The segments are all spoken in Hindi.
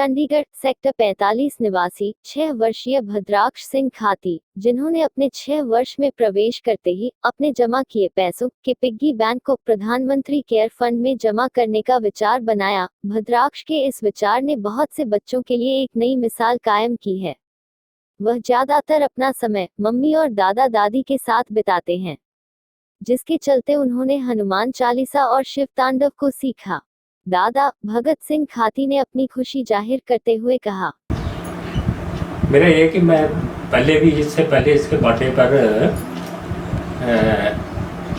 चंडीगढ़ सेक्टर 45 निवासी 6 वर्षीय भद्राक्ष सिंह खाती, जिन्होंने अपने 6 वर्ष में प्रवेश करते ही अपने जमा किए पैसों के पिग्गी बैंक को प्रधानमंत्री केयर फंड में जमा करने का विचार बनाया। भद्राक्ष के इस विचार ने बहुत से बच्चों के लिए एक नई मिसाल कायम की है। वह ज्यादातर अपना समय मम्मी और दादा दादी के साथ बिताते हैं, जिसके चलते उन्होंने हनुमान चालीसा और शिव तांडव को सीखा। दादा भगत सिंह खाती ने अपनी खुशी जाहिर करते हुए कहा, मेरा ये कि मैं पहले भी इससे पहले इसके बर्थडे पर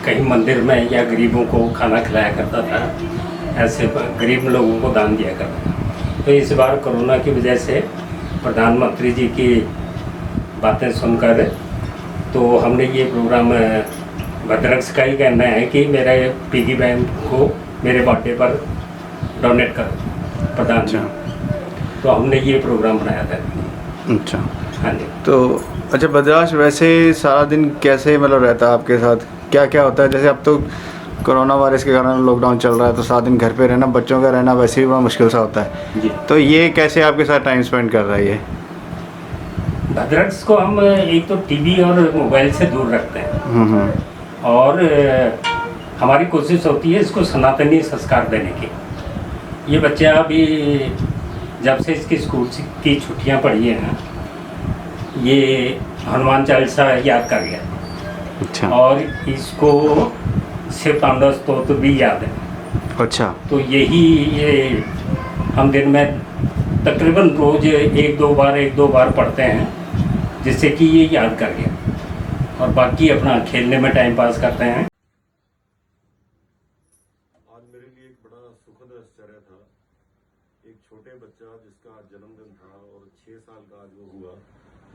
कहीं मंदिर में या गरीबों को खाना खिलाया करता था, ऐसे गरीब लोगों को दान दिया करता था। तो इस बार कोरोना की वजह से प्रधानमंत्री जी की बातें सुनकर तो हमने ये प्रोग्राम भद्राक्ष का ही कहना है कि मेरा पिगी बैंक को मेरे बर्थडे पर डोनेट कर प्रधान। अच्छा। तो हमने ये प्रोग्राम बनाया था। अच्छा। हाँ जी। तो अच्छा भद्राक्ष वैसे सारा दिन कैसे मतलब रहता है आपके साथ, क्या क्या होता है? जैसे अब तो कोरोना वायरस के कारण लॉकडाउन चल रहा है, तो 7 दिन घर पे रहना, बच्चों का रहना वैसे भी बड़ा मुश्किल सा होता है जी। तो ये कैसे आपके साथ टाइम स्पेंड कर रहा है ये? भद्राक्ष को हम एक तो टीवी और मोबाइल से दूर रखते हैं और हमारी कोशिश होती है इसको सनातनी संस्कार देने की। ये बच्चा अभी जब से इसकी स्कूल की छुट्टियां पड़ी हैं ना, ये हनुमान चालीसा याद कर गया। अच्छा। और इसको शिव तांडव स्तोत्र भी याद है। अच्छा। तो ये हम दिन में तकरीबन रोज एक दो बार पढ़ते हैं, जिससे कि ये याद कर गया और बाकी अपना खेलने में टाइम पास करते हैं। आज मेरे लिए एक बड़ा सुखद आश्चर्य था। एक छोटे बच्चा जिसका आज जन्मदिन था और 6 साल का आज वो हुआ,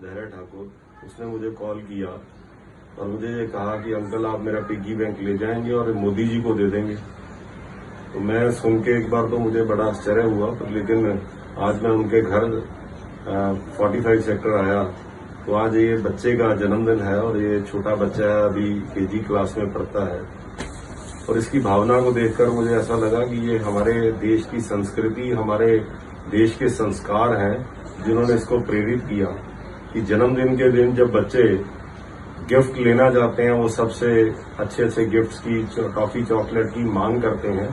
धैर्य ठाकुर, उसने मुझे कॉल किया और मुझे ये कहा कि अंकल आप मेरा पिग्गी बैंक ले जाएंगे और मोदी जी को दे देंगे। तो मैं सुन के एक बार तो मुझे बड़ा आश्चर्य हुआ, पर लेकिन आज मैं उनके घर 45 सेक्टर आया तो आज ये बच्चे का जन्मदिन है और ये छोटा बच्चा है, अभी केजी क्लास में पढ़ता है। और इसकी भावना को देखकर मुझे ऐसा लगा कि ये हमारे देश की संस्कृति, हमारे देश के संस्कार हैं जिन्होंने इसको प्रेरित किया कि जन्मदिन के दिन जब बच्चे गिफ्ट लेना जाते हैं, वो सबसे अच्छे गिफ्ट्स की टॉफी चॉकलेट की मांग करते हैं।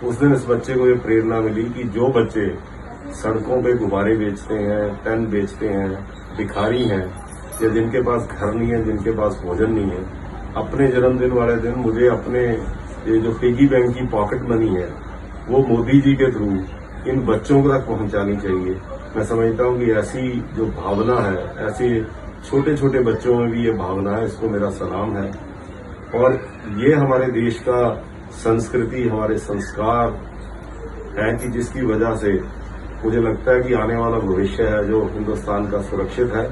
उस दिन इस बच्चे को ये प्रेरणा मिली कि जो बच्चे सड़कों पे गुब्बारे बेचते हैं, पेन बेचते हैं, भिखारी हैं या जिनके पास घर नहीं है, जिनके पास भोजन नहीं है, अपने जन्मदिन वाले दिन मुझे अपने ये जो पिगी बैंक की पॉकेट मनी है वो मोदी जी के थ्रू इन बच्चों तक पहुंचानी चाहिए। मैं समझता हूं कि ऐसी जो भावना है, ऐसे छोटे छोटे बच्चों में भी ये भावना है, इसको मेरा सलाम है। और ये हमारे देश का संस्कृति, हमारे संस्कार है कि जिसकी वजह से मुझे लगता है कि आने वाला भविष्य है जो हिंदुस्तान का सुरक्षित है।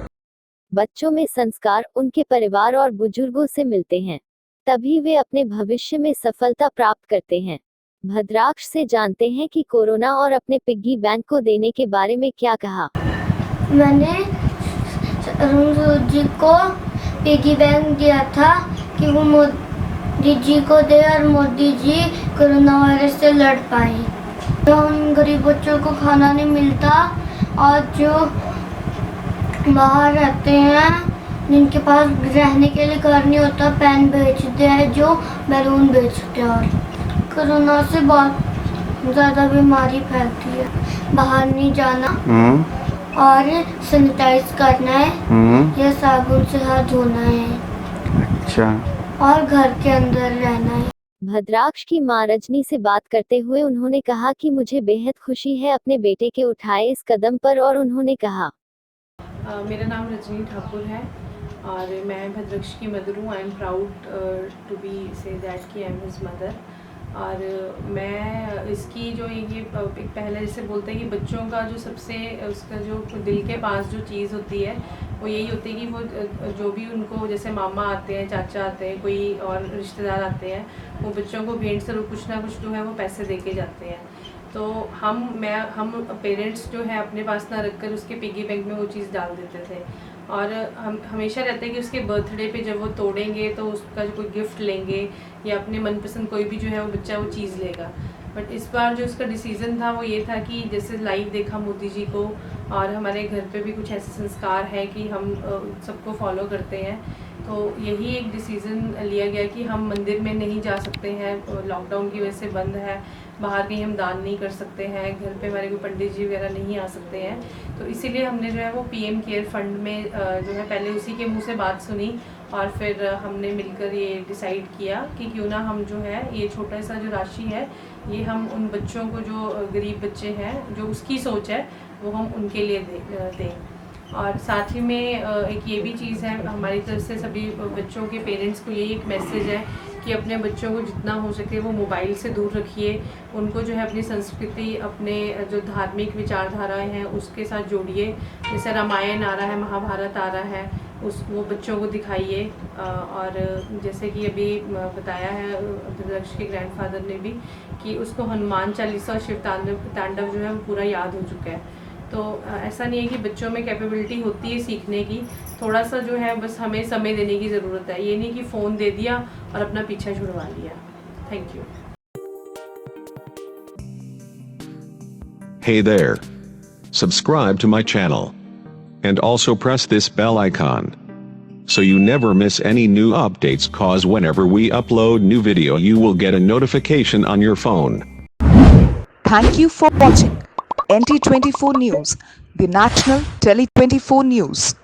बच्चों में संस्कार उनके परिवार और बुजुर्गों से मिलते हैं, तभी वे अपने भविष्य में सफलता प्राप्त करते हैं। भद्राक्ष से जानते हैं कि कोरोना और अपने पिग्गी बैंक को देने के बारे में क्या कहा। मैंने जी को पिग्गी बैंक दिया था कि वो मोदी जी को दे और मोदी जी कोरोना वायरस से लड़ पाए। तो उन गरीब बच्चों को खाना नहीं मिलता और जो बाहर रहते हैं, जिनके पास रहने के लिए घर नहीं होता, पेन बेचते हैं, जो बैलून बेचते हैं। और कोरोना से बहुत ज़्यादा बीमारी फैलती है। बाहर नहीं जाना और सैनिटाइज करना है या साबुन से हाथ धोना है। अच्छा। और घर के अंदर रहना है। भद्राक्ष की मां रजनी से बात करते हुए उन्होंने कहा कि मुझे बेहद खुशी है अपने बेटे के उठाए इस कदम पर, और उन्होंने कहा, मेरा नाम रजनी ठाकुर है और मैं भद्राक्ष की मदर हूँ। I am proud to be say that कि आई एम हिज मदर। और मैं इसकी जो ये एक पहले जैसे बोलते हैं कि बच्चों का जो सबसे उसका जो दिल के पास जो चीज़ होती है वो यही होती है कि वो जो भी उनको जैसे मामा आते हैं, चाचा आते हैं, कोई और रिश्तेदार आते हैं, वो बच्चों को भेंट से कुछ ना कुछ जो है वो पैसे दे के जाते हैं। तो हम पेरेंट्स जो है अपने पास ना रखकर उसके पिगी बैंक में वो चीज़ डाल देते थे। और हम हमेशा रहते हैं कि उसके बर्थडे पे जब वो तोड़ेंगे तो उसका कोई गिफ्ट लेंगे या अपने मनपसंद कोई भी जो है वो बच्चा वो चीज़ लेगा। बट इस बार जो उसका डिसीज़न था वो ये था कि जैसे लाइव देखा मोदी जी को, और हमारे घर पे भी कुछ ऐसे संस्कार हैं कि हम सबको फॉलो करते हैं, तो यही एक डिसीज़न लिया गया कि हम मंदिर में नहीं जा सकते हैं, लॉकडाउन की वजह से बंद है, बाहर कहीं हम दान नहीं कर सकते हैं, घर पे हमारे कोई पंडित जी वगैरह नहीं आ सकते हैं, तो इसीलिए हमने जो है वो पीएम केयर फंड में जो है पहले उसी के मुंह से बात सुनी, और फिर हमने मिलकर ये डिसाइड किया कि क्यों ना हम जो है ये छोटा सा जो राशि है ये हम उन बच्चों को जो गरीब बच्चे हैं, जो उसकी सोच है वो हम उनके लिए दें। और साथ ही में एक ये भी चीज़ है हमारी तरफ से सभी बच्चों के पेरेंट्स को, यही एक मैसेज है कि अपने बच्चों को जितना हो सके वो मोबाइल से दूर रखिए, उनको जो है अपनी संस्कृति, अपने जो धार्मिक विचारधाराएं हैं उसके साथ जोड़िए। जैसे रामायण आ रहा है, महाभारत आ रहा है, वो बच्चों को दिखाइए। और जैसे कि अभी बताया है भद्रदक्ष के ग्रैंडफादर ने भी कि उसको हनुमान चालीसा और शिव तांडव जो है वो पूरा याद हो चुका है। तो ऐसा नहीं है कि बच्चों में कैपेबिलिटी होती है सीखने की, थोड़ा सा जो है बस हमें समय देने की ज़रूरत है। ये नहीं कि फ़ोन दे दिया और अपना पीछा छुड़वा लिया। Thank you. Hey there. Subscribe to my channel. And also press this bell icon. So you never miss any new updates, cause whenever we upload new video you will get a notification on your phone. Thank you for watching NT24 News, the national Tele 24 News.